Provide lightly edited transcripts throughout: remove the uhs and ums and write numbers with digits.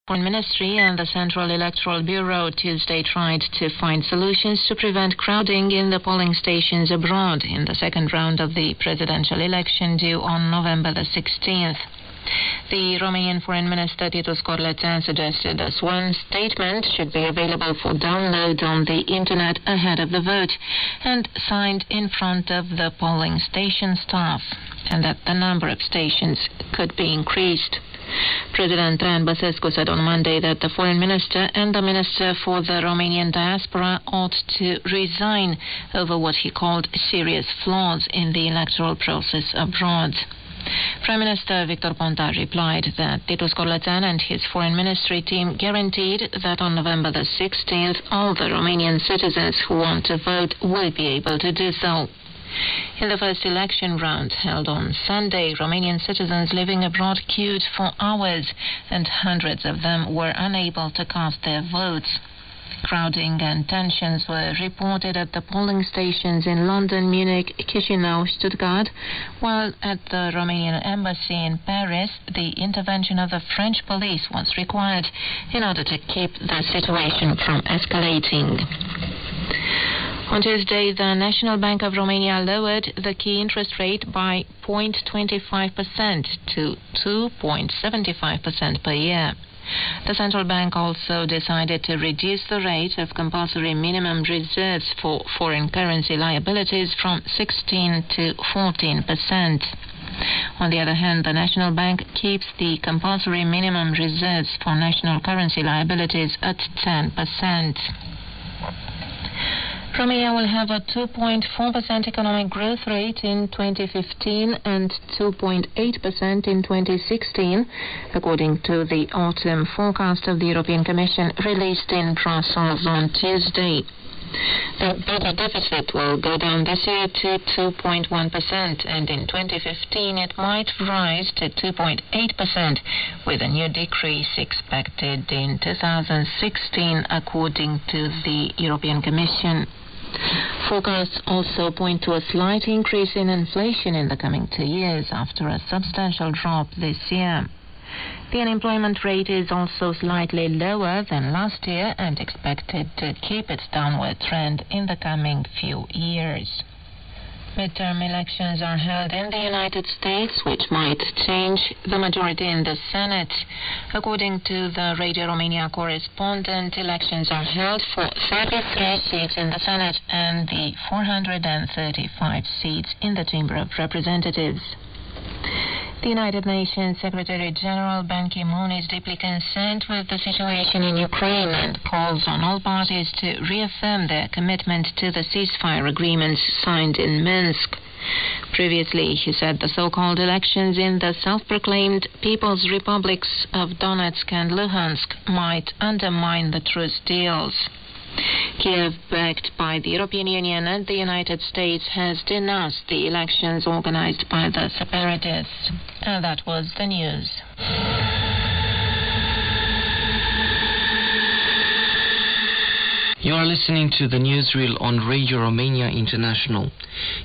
Foreign Ministry and the Central Electoral Bureau Tuesday tried to find solutions to prevent crowding in the polling stations abroad in the second round of the presidential election due on November the 16th. The Romanian Foreign Minister Titus Corlețean suggested a sworn statement should be available for download on the internet ahead of the vote and signed in front of the polling station staff, and that the number of stations could be increased. President Traian Băsescu said on Monday that the Foreign Minister and the Minister for the Romanian diaspora ought to resign over what he called serious flaws in the electoral process abroad. Prime Minister Victor Ponta replied that Titus Corlețean and his foreign ministry team guaranteed that on November the 16th all the Romanian citizens who want to vote will be able to do so. In the first election round held on Sunday, Romanian citizens living abroad queued for hours, and hundreds of them were unable to cast their votes. Crowding and tensions were reported at the polling stations in London, Munich, Chișinău, Stuttgart, while at the Romanian embassy in Paris, the intervention of the French police was required in order to keep the situation from escalating. On Tuesday, the National Bank of Romania lowered the key interest rate by 0.25% to 2.75% per year. The central bank also decided to reduce the rate of compulsory minimum reserves for foreign currency liabilities from 16 to 14%. On the other hand, the National Bank keeps the compulsory minimum reserves for national currency liabilities at 10%. Romania will have a 2.4% economic growth rate in 2015 and 2.8% in 2016, according to the autumn forecast of the European Commission released in Brussels on Tuesday. The budget deficit will go down this year to 2.1%, and in 2015 it might rise to 2.8%, with a new decrease expected in 2016, according to the European Commission. Forecasts also point to a slight increase in inflation in the coming 2 years after a substantial drop this year. The unemployment rate is also slightly lower than last year and expected to keep its downward trend in the coming few years. Midterm elections are held in the United States, which might change the majority in the Senate. According to the Radio Romania correspondent, elections are held for 33 seats in the Senate and the 435 seats in the Chamber of Representatives. The United Nations Secretary-General Ban Ki-moon is deeply concerned with the situation in Ukraine and calls on all parties to reaffirm their commitment to the ceasefire agreements signed in Minsk. Previously, he said the so-called elections in the self-proclaimed People's Republics of Donetsk and Luhansk might undermine the truce deals. Kiev, backed by the European Union and the United States, has denounced the elections organized by the separatists. And that was the news. You are listening to the newsreel on Radio Romania International.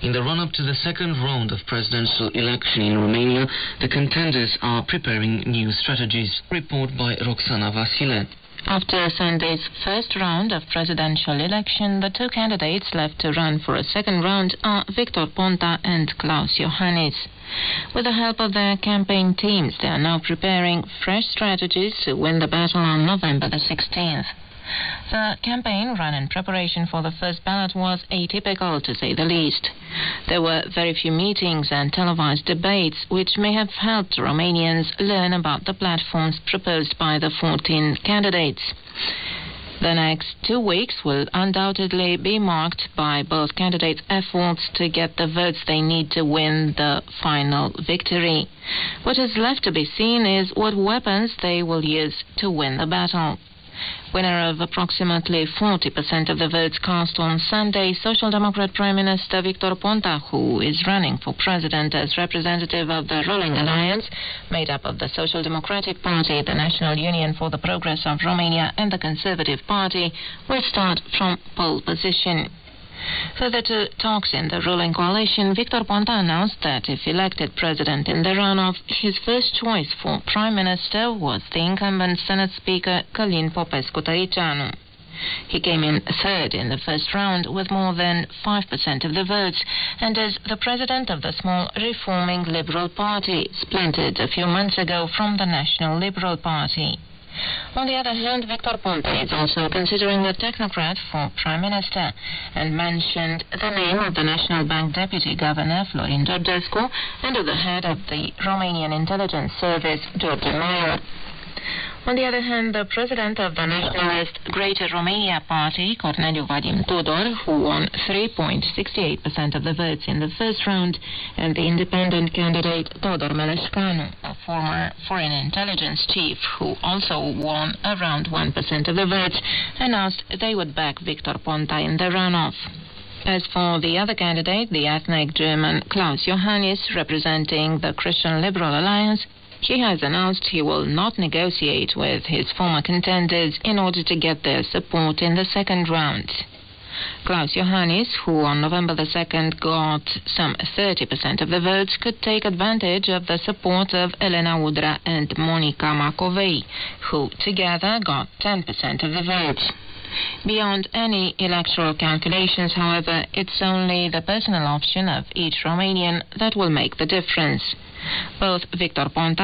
In the run-up to the second round of presidential election in Romania, the contenders are preparing new strategies. Report by Roxana Vasile. After Sunday's first round of presidential election, the two candidates left to run for a second round are Victor Ponta and Klaus Iohannis. With the help of their campaign teams, they are now preparing fresh strategies to win the battle on November the 16th. The campaign run in preparation for the first ballot was atypical, to say the least. There were very few meetings and televised debates, which may have helped Romanians learn about the platforms proposed by the 14 candidates. The next 2 weeks will undoubtedly be marked by both candidates' efforts to get the votes they need to win the final victory. What is left to be seen is what weapons they will use to win the battle. Winner of approximately 40% of the votes cast on Sunday, Social Democrat Prime Minister Victor Ponta, who is running for president as representative of the ruling alliance, made up of the Social Democratic Party, the National Union for the Progress of Romania and the Conservative Party, will start from pole position. Further to talks in the ruling coalition, Victor Ponta announced that if elected president in the runoff, his first choice for prime minister was the incumbent Senate Speaker Călin Popescu-Tăriceanu. He came in third in the first round with more than 5% of the votes and is the president of the small reforming Liberal Party, splintered a few months ago from the National Liberal Party. On the other hand, Victor Ponta is also considering a technocrat for Prime Minister and mentioned the name of the National Bank Deputy Governor Florin Georgescu and of the head of the Romanian Intelligence Service, George Mayer. On the other hand, the president of the nationalist Greater Romania Party, Corneliu Vadim Tudor, who won 3.68% of the votes in the first round, and the independent candidate Todor Meleșcanu, a former foreign intelligence chief who also won around 1% of the votes, announced they would back Victor Ponta in the runoff. As for the other candidate, the ethnic German Klaus Iohannis, representing the Christian Liberal Alliance, he has announced he will not negotiate with his former contenders in order to get their support in the second round. Klaus Iohannis, who on November the 2nd got some 30% of the votes, could take advantage of the support of Elena Udrea and Monica Macovei, who together got 10% of the votes. Beyond any electoral calculations, however, it's only the personal option of each Romanian that will make the difference. Both Victor Ponta